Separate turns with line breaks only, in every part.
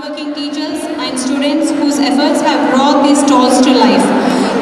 hardworking teachers and students whose efforts have brought these stalls to life.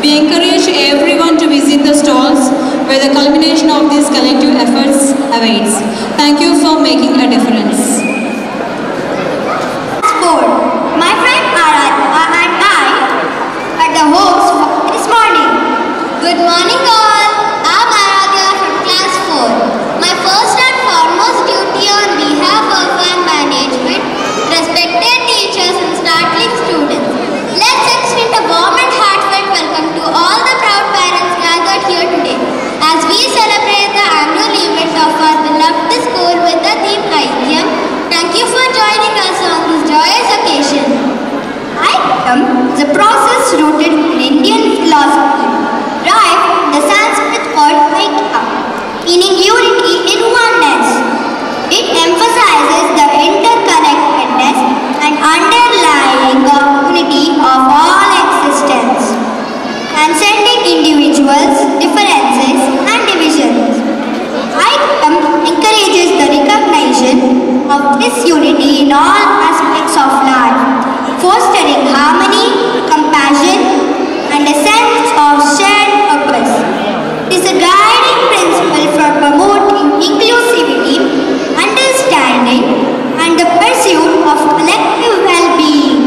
We encourage everyone to visit the stalls where the culmination of these collective efforts awaits. Thank you for making a difference.
My friend Aradhya and I are the hosts for this morning. Good morning all. I'm Aradhya from class 4. My first and foremost duty on behalf of my management, respected teachers and startling students. Let's extend a warm and heartfelt welcome to all the proud parents gathered here today as we celebrate the annual event of our beloved school with the theme Aikyam. Thank you for joining us on this joyous occasion. Aikyam is a process rooted in Indian philosophy, derived from the Sanskrit word Aikya, meaning unity in oneness. It emphasizes the interconnectedness and underlying unity of all existence, transcending individuals, differences and divisions. Aikyam encourages the recognition of this unity in all aspects of life, fostering harmony, compassion, and a sense of shared purpose. It is a guiding principle for promoting inclusivity, understanding, and the pursuit of collective well-being.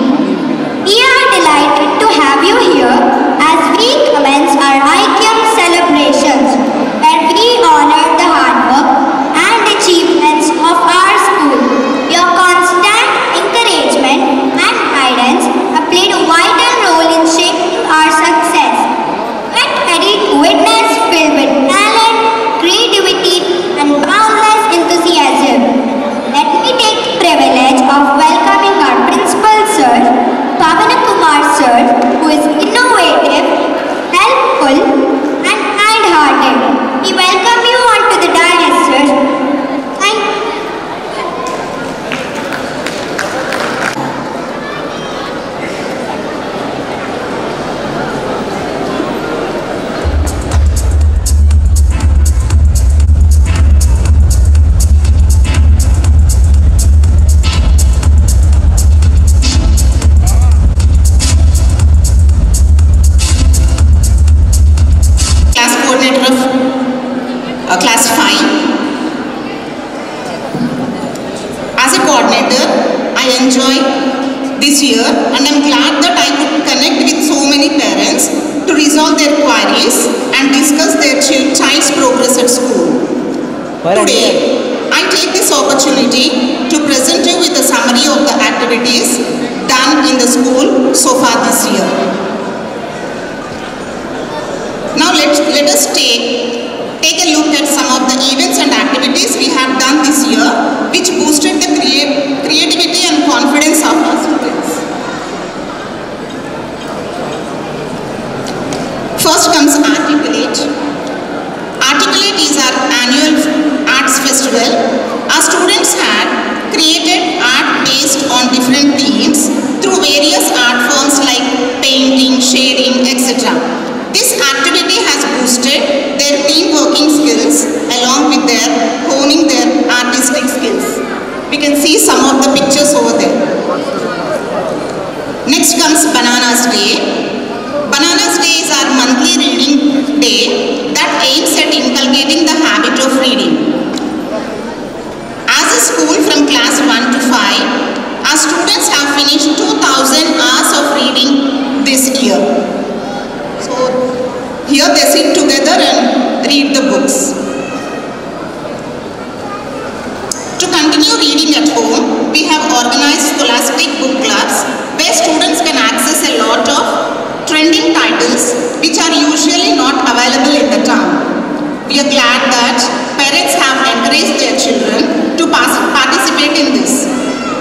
We are delighted to have you here as we commence our Aikyam celebrations, where we honor the hard work and achievements of our school. Your constant encouragement and guidance have played a vital role in shaping our success. Get ready to witness filled with talent, creativity, and boundless enthusiasm. Let me take the privilege of welcoming our principal sir, Pavana Kumar sir, who is innovative, helpful, and kind-hearted. We welcome you onto the dais, sir. Thank you.
Class coordinator of class 5. As a coordinator, I enjoy this year and I'm glad that I could connect with so many parents to resolve their queries and discuss their child's progress at school. Today, I take this opportunity to present you with a summary of the activities done in the school so far this year. Now let us take a look at some of the events and activities we have done this year which boosted the creativity and confidence of our students. First comes Articulate. Articulate is our annual arts festival. Our students had created art based on different themes through various art forms like painting, shading, etc. This activity has boosted their team working skills along with their honing their artistic skills. We can see some of the pictures over there. Next comes Bananas Day. Bananas Day is our monthly reading day that aims at inculcating the habit of reading. As a school from class 1 to 5, our students have finished 2,000 hours of reading this year. So here they sit together and read the books. To continue reading at home, we have organized scholastic book clubs where students can access a lot of trending titles which are usually not available in the town. We are glad that parents have encouraged their children to participate in this.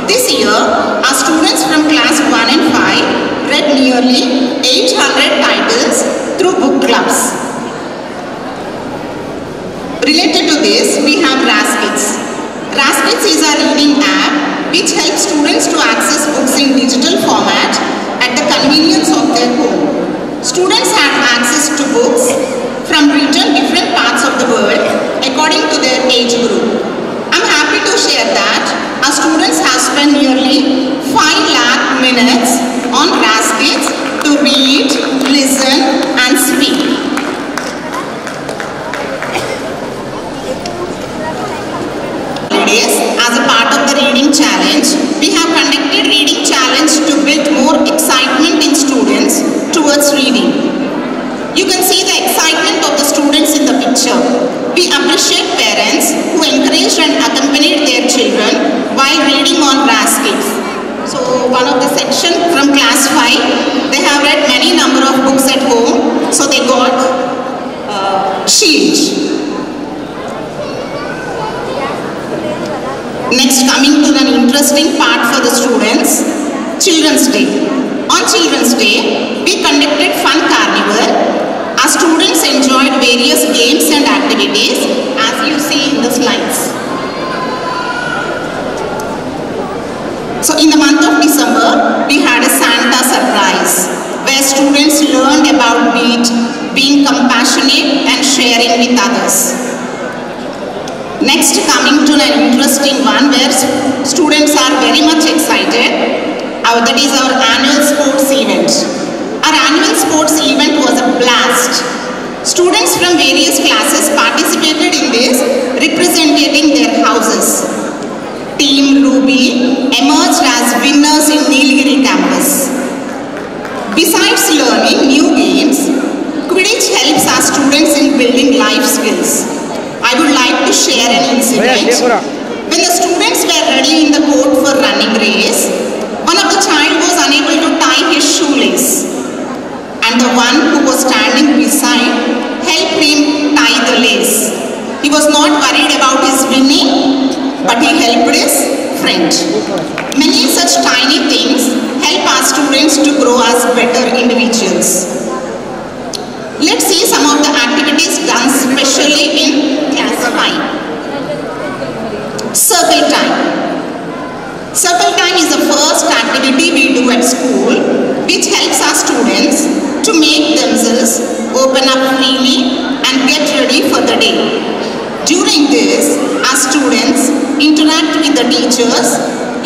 This year, our students from class 1 and 5 read nearly 800 titles through book clubs. Related to this, we have Raskits. Raskits is a reading app which helps students to access books in digital format at the convenience of their home. Students have access to books from different parts of the world according to their age group. I'm happy to share that our students have spent nearly 5 lakh minutes on Raskits to read, listen and speak. As a part of the reading challenge, we have conducted reading challenge to build more excitement in students towards reading. You can see the excitement of the students in the picture. We appreciate parents who encouraged and accompanied their children while reading on Raskits. So one of the section from class 5, they have read many number of books at home, so they got shield. Next, coming to an interesting part for the students, Children's Day. On Children's Day, we conducted fun carnival. Our students enjoyed various games and activities as you see in the slides. So in the month of December, we had a Santa surprise where students learned about being compassionate and sharing with others. Next, coming to an interesting one where students are very much excited. That is our annual sports event. Our annual sports event was a blast. Students from various classes participated in this, representing their houses. Team Ruby emerged as winners in Nilgiri campus. Besides learning new games, Quidditch helps our students in building life skills. I would like to share an incident. When the students were ready in the court for running race, one of the child was unable to tie his shoelace, and the one who was standing beside helped him tie the lace. He was not worried about his winning, but he helped his friend. Many such tiny things help our students to grow as better individuals. Let's see some of the activities done specially in class 5. Circle time. Circle time is the first activity we do at school, which helps our students to make themselves open up freely and get ready for the day. During this, our students interact with the teachers,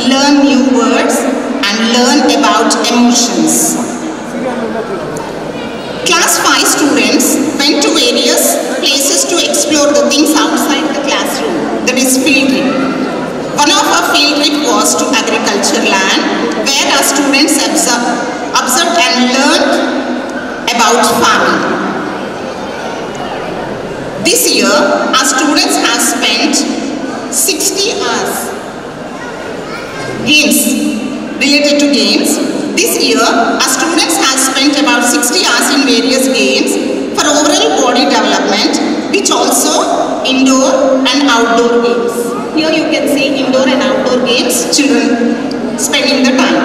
learn new words and learn about emotions. Class 5 students went to various places to explore the things outside the classroom, that is field trip. One of our field trip was to agriculture land, where our students observed and learned about farming. This year, our students have spent 60 hours games, related to games. This year, our students have spent about 60 hours in various games for overall body development, which also indoor and outdoor games. Here you can see indoor and outdoor games, children spending the time.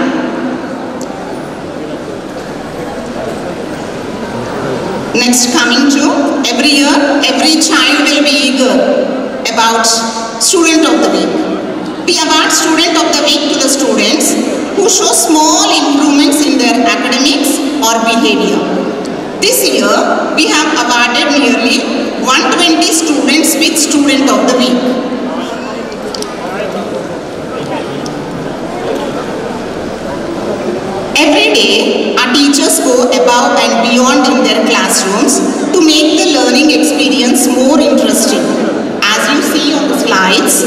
Next, coming to every year, every child will be eager about Student of the Week. We award Student of the Week to the students who show small improvements in their academics or behavior. This year, we have awarded nearly 120 students with Student of the Week. Every day, our teachers go above and beyond in their classrooms to make the learning experience more interesting. As you see on the slides,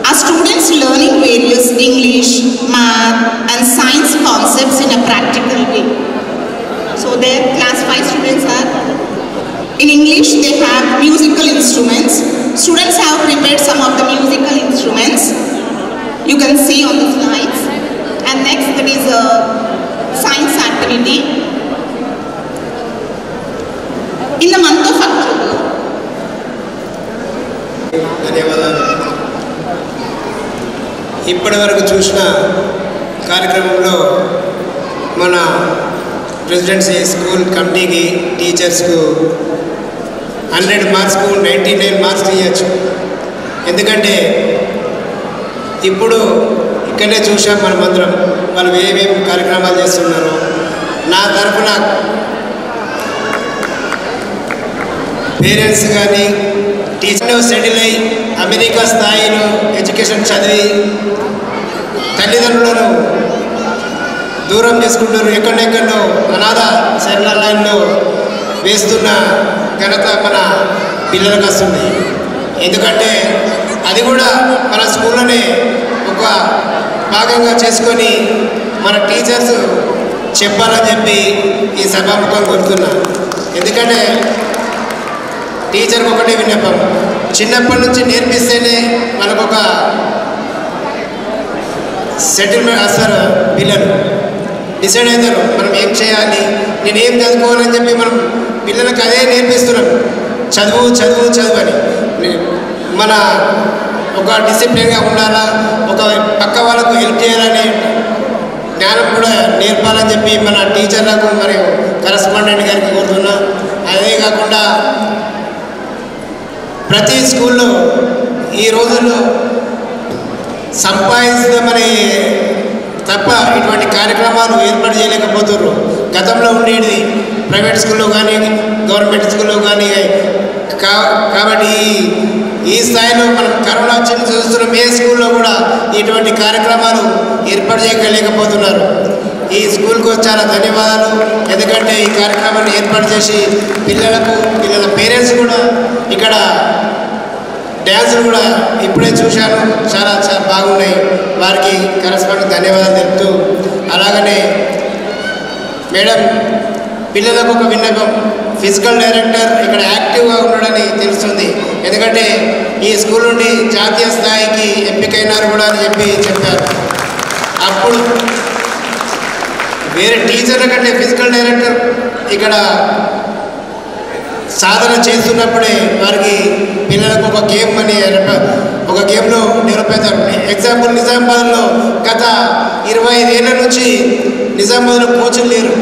our students learning various English, math and science concepts in a practical way. So their class 5 students are, in English they have musical instruments. Students have prepared some of the musical instruments. You can see on the slides. And next, that is a science activity. In the month of October.
ఇప్పటి వరకు చూసిన కార్యక్రమంలో మన presidency school కమిటీకి టీచర్స్కు 100 మార్క్స్కు 99 marks ఇవ్వచ్చు. ఎందుకంటే ఇప్పుడు ఇక్కడనే చూసాం మనమందరం వాళ్ళు ఏమేమి కార్యక్రమాలు చేస్తున్నారు. నా తరఫున పేరెంట్స్ కానీ టీచర్ సెటిల్ అయ్యి అమెరికా స్థాయిలో ఎడ్యుకేషన్ చదివి తల్లిదండ్రులను దూరం చేసుకుంటారు. ఎక్కడెక్కడో అనాథ శరణాలయంలో వేస్తున్న ఘనత మన పిల్లలకు వస్తుంది. ఎందుకంటే అది కూడా మన స్కూల్లోనే ఒక భాగంగా చేసుకొని మన టీచర్స్ చెప్పాలని చెప్పి ఈ సభాముఖం కోరుతున్నా. ఎందుకంటే టీచర్కి ఒకటే విన్నపం, చిన్నప్పటి నుంచి నేర్పిస్తేనే మనకొక సెటిల్మెంట్ వస్తారు. పిల్లలు డిసైడ్ అవుతారు మనం ఏం చేయాలి, నేను ఏం చదువుకోవాలని చెప్పి మనం పిల్లలకు అదే నేర్పిస్తున్నాం. చదువు చదువు చదువు అని. మన ఒక డిసిప్లిన్గా ఉండాలా, ఒక పక్క వాళ్ళకు హెల్ప్ చేయాలనే జ్ఞానం కూడా నేర్పాలని చెప్పి మన టీచర్లకు మరియు కరెస్పాండెంట్ గారికి కోరుతున్నా. అదే కాకుండా ప్రతి స్కూల్లో ఈ రోజుల్లో సంపాదించమని తప్ప ఇటువంటి కార్యక్రమాలు ఏర్పాటు చేయలేకపోతున్నారు. గతంలో ఉండేది ప్రైవేట్ స్కూల్లో కానీ గవర్నమెంట్ స్కూల్లో కానీ. కాబట్టి ఈ స్థాయిలో మనం కరోనా వచ్చిన చూస్తున్నాం. ఏ స్కూల్లో కూడా ఇటువంటి కార్యక్రమాలు ఏర్పాటు చేయలేకపోతున్నారు. ఈ స్కూల్కు చాలా ధన్యవాదాలు. ఎందుకంటే ఈ కార్యక్రమాన్ని ఏర్పాటు చేసి పిల్లలకు, పిల్లల పేరెంట్స్ కూడా ఇక్కడ డ్యాన్సులు కూడా ఇప్పుడే చూశాను, చాలా చాలా బాగున్నాయి. వారికి కరెస్పాండెంట్ ధన్యవాదాలు తెలుపుతూ, అలాగనే మేడం పిల్లలకు ఒక విన్నపం, ఫిజికల్ డైరెక్టర్ ఇక్కడ యాక్టివ్గా ఉండడని తెలుస్తుంది. ఎందుకంటే ఈ స్కూల్ నుండి జాతీయ స్థాయికి ఎంపికైనారు కూడా అని చెప్పారు. అప్పుడు వేరే టీచర్ల కంటే ఫిజికల్ డైరెక్టర్ ఇక్కడ సాధన చేస్తున్నప్పుడే వారికి పిల్లలకు ఒక గేమ్ అని ఒక గేమ్లో డెవలప్ అవుతారు. ఎగ్జాంపుల్ నిజామాబాద్లో గత 25 ఏళ్ళ నుంచి నిజామాబాద్లో కోచులు లేరు.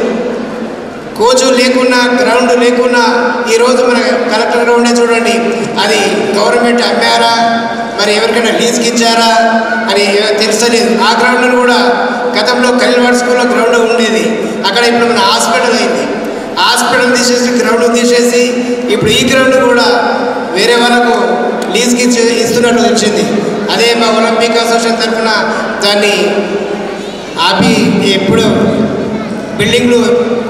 కోచు లేకున్నా, గ్రౌండ్ లేకున్నా ఈరోజు మన కలెక్టర్ గ్రౌండే చూడండి, అది గవర్నమెంట్ అమ్మారా మరి ఎవరికైనా లీజ్కి ఇచ్చారా అని తెలుసలేదు. ఆ గ్రౌండ్ను కూడా గతంలో ఖలీల్వాడ్ స్కూల్లో గ్రౌండ్ ఉండేది, అక్కడ ఇప్పుడు మన హాస్పిటల్ అయింది. హాస్పిటల్ తీసేసి గ్రౌండ్ తీసేసి ఇప్పుడు ఈ గ్రౌండ్ కూడా వేరే వాళ్ళకు లీజ్కి ఇస్తున్నట్టు వచ్చింది. అదే మా ఒలింపిక్ అసోసియేషన్ తరఫున దాన్ని ఆపి ఎప్పుడు బిల్డింగ్లు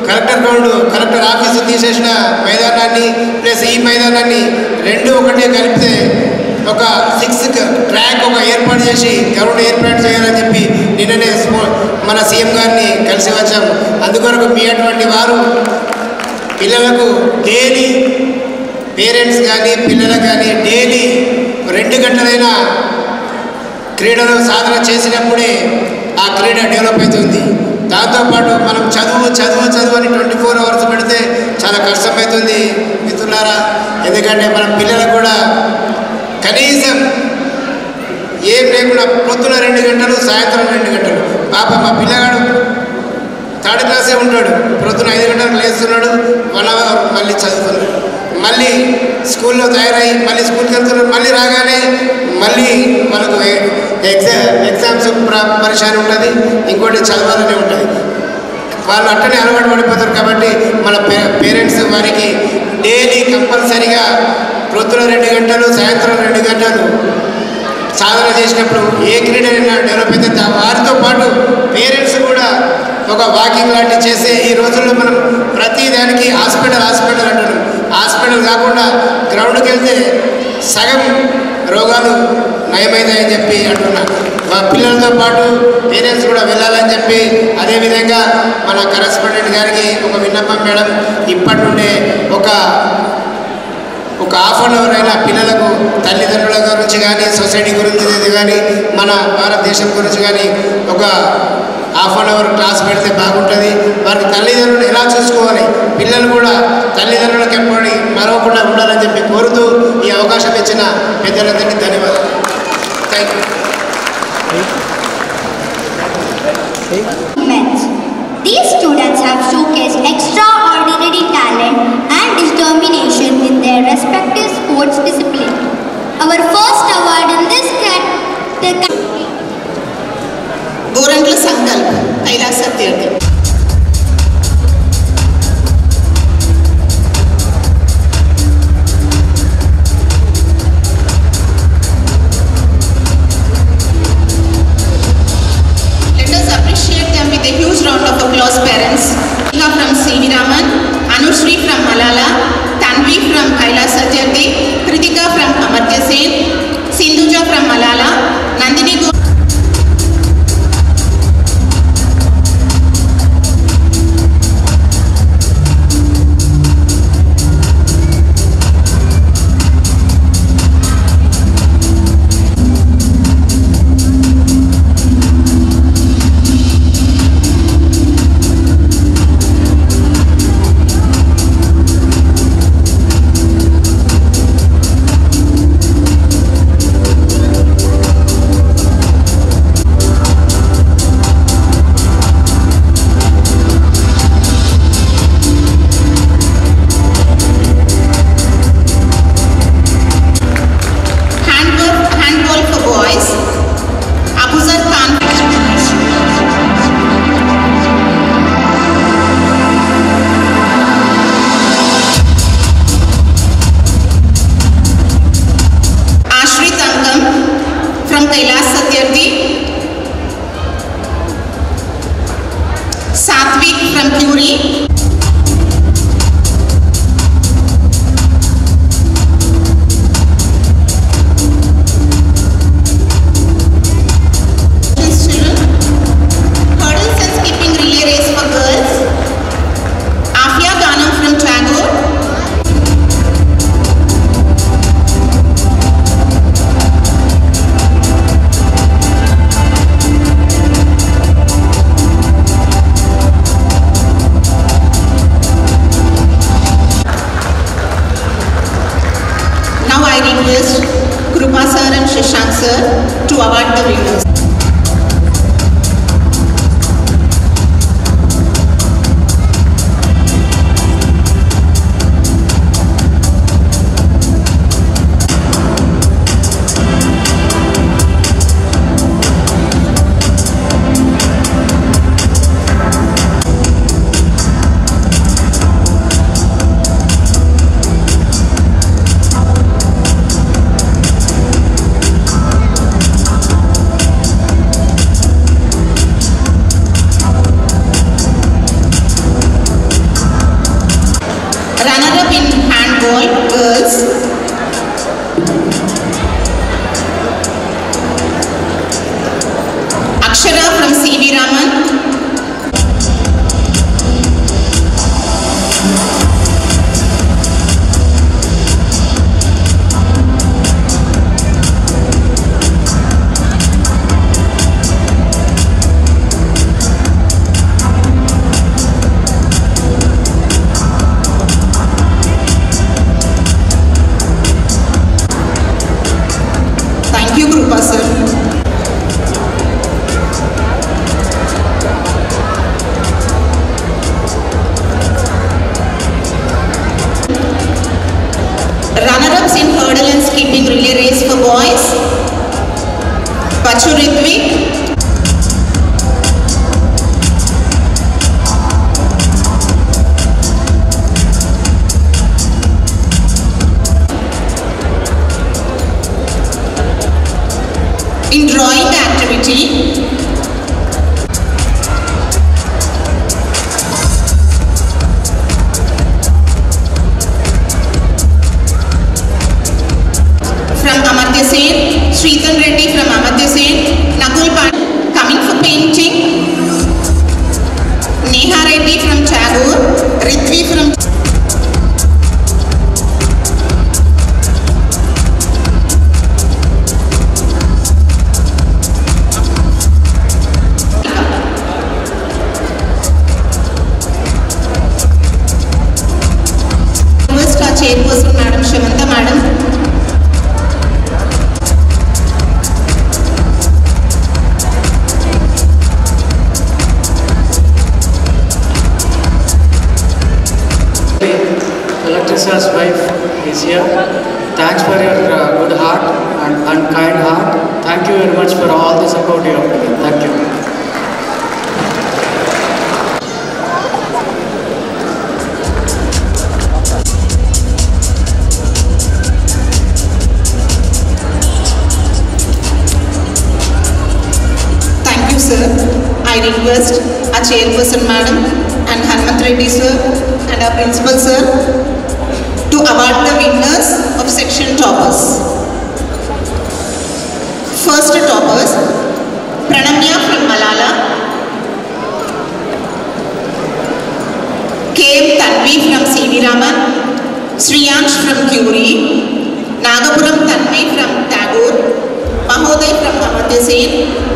కలెక్టర్ గ్రౌండ్, కలెక్టర్ ఆఫీసు తీసేసిన మైదానాన్ని ప్లస్ ఈ మైదానాన్ని రెండు ఒకటే కలిపితే ఒక 6 ట్రాక్ ఒక ఏర్పాటు చేసి గ్రౌండ్ ఏర్పాటు చేయాలని చెప్పి నిన్ననే మన సీఎం గారిని కలిసి వచ్చాము. అందుకొరకు మీ అటువంటి వారు పిల్లలకు డైలీ, పేరెంట్స్ కానీ పిల్లలకు కానీ డైలీ 2 గంటలైనా క్రీడలో సాధన చేసినప్పుడే ఆ క్రీడ డెవలప్ అవుతుంది. దాంతోపాటు మనం చదువు చదువు చదువు అని 24 అవర్స్ పెడితే చాలా కష్టమవుతుంది మిత్రులారా. ఎందుకంటే మన పిల్లలకు కూడా కనీసం ఏం లేకుండా పొద్దున 2 గంటలు, సాయంత్రం 2 గంటలు. పాప మా పిల్లగాడు 3rd క్లాసే ఉంటాడు, పొద్దున 5 గంటలకు లేస్తున్నాడు, 1 అవర్ మళ్ళీ చదువుతున్నాడు, మళ్ళీ స్కూల్లో తయారై మళ్ళీ స్కూల్కి వెళ్తున్నాడు, మళ్ళీ రాగానే మళ్ళీ మనకు ఎగ్జామ్స్ పరిశాని ఉంటుంది, ఇంకోటి చదవాలనే ఉంటుంది. వాళ్ళు అట్టనే అలవాటు పడిపోతారు. కాబట్టి మన పేరెంట్స్ వారికి డైలీ కంపల్సరీగా పొద్దున 2 గంటలు, సాయంత్రం 2 గంటలు సాధన చేసినప్పుడు ఏ క్రీడ డెవలప్ అయితే వారితో పాటు పేరెంట్స్ కూడా ఒక వాకింగ్ లాంటివి చేస్తే ఈ రోజుల్లో మనం ప్రతి దానికి హాస్పిటల్ అంటున్నాం. హాస్పిటల్ కాకుండా గ్రౌండ్కి వెళ్తే సగం రోగాలు నయమైందని చెప్పి అంటున్నా. మా పిల్లలతో పాటు పేరెంట్స్ కూడా వెళ్ళాలని చెప్పి, అదేవిధంగా మన కరెస్పాండెంట్ గారికి ఒక విన్నపం మేడం, ఇప్పటి నుండే ఒక హాఫ్ అన్ అవర్ అయినా పిల్లలకు తల్లిదండ్రుల గురించి కానీ, సొసైటీ గురించి కానీ, మన భారతదేశం గురించి కానీ ఒక హాఫ్ అన్ అవర్ క్లాస్ పెడితే బాగుంటుంది. వారికి తల్లిదండ్రులు ఎలా చూసుకోవాలి, పిల్లలు కూడా తల్లిదండ్రులకు ఎప్పటి మరవకుండా ఉండాలని చెప్పి కోరుతూ ఈ అవకాశం ఇచ్చిన పెద్దలందరికీ ధన్యవాదాలు. Thank you.
These students have showcased extraordinary talent and determination in their respective sports discipline. Our first award in this category.
Gorantla Sankalp, Kailas Satyarthi. Let us appreciate them with a huge round of applause. from Curie. Hurdles and skipping relay race for girls. Afia Ghanam from Tagore. Now I request Krupa sir and Shashank sir to award the winners. Runner-up in handball, girls. Akshara from C.V. Raman. Thank you, Krupa sir. Runner-ups in hurdle and skipping relay race for boys. Pachu Ritvik. In drawing activity, from Amartya Sen, Sritan Reddy from Amartya Sen, Nakul Pandey coming for painting, Neha Reddy from Tagore, Ritvi from chairperson Madam Shamanta Madam.
Collector sir's wife is here. Thanks for your good heart and kind heart. Thank you very much for all the support you have given. Thank you.
Sir, I request our chairperson Madam and Hanmat Reddy sir and our principal sir to award the winners of section toppers. First toppers, Pranamya from Malala, K.M. Tanvi from C.V. Raman, Sriyansh from Curie, Nagapuram Tanvi from Tagore, Mahoday from Amartya Sen,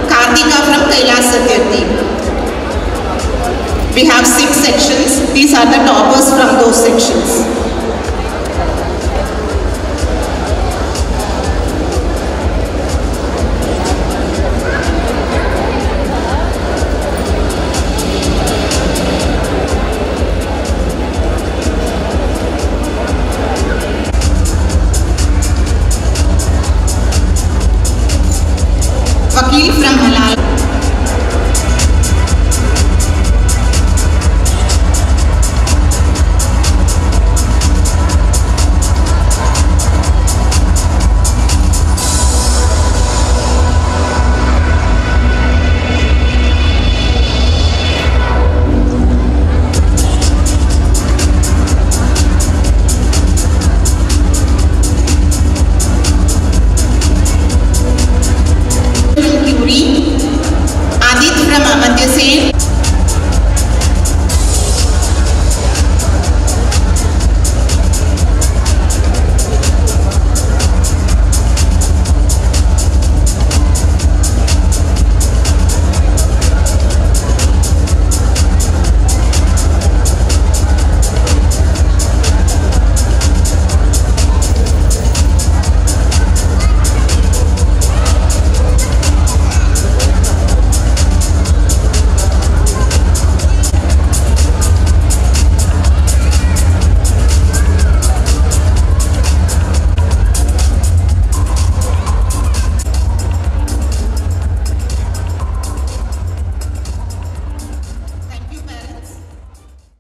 Karthika from Kailas Satyarthi. We have 6 sections. These are the toppers from those sections.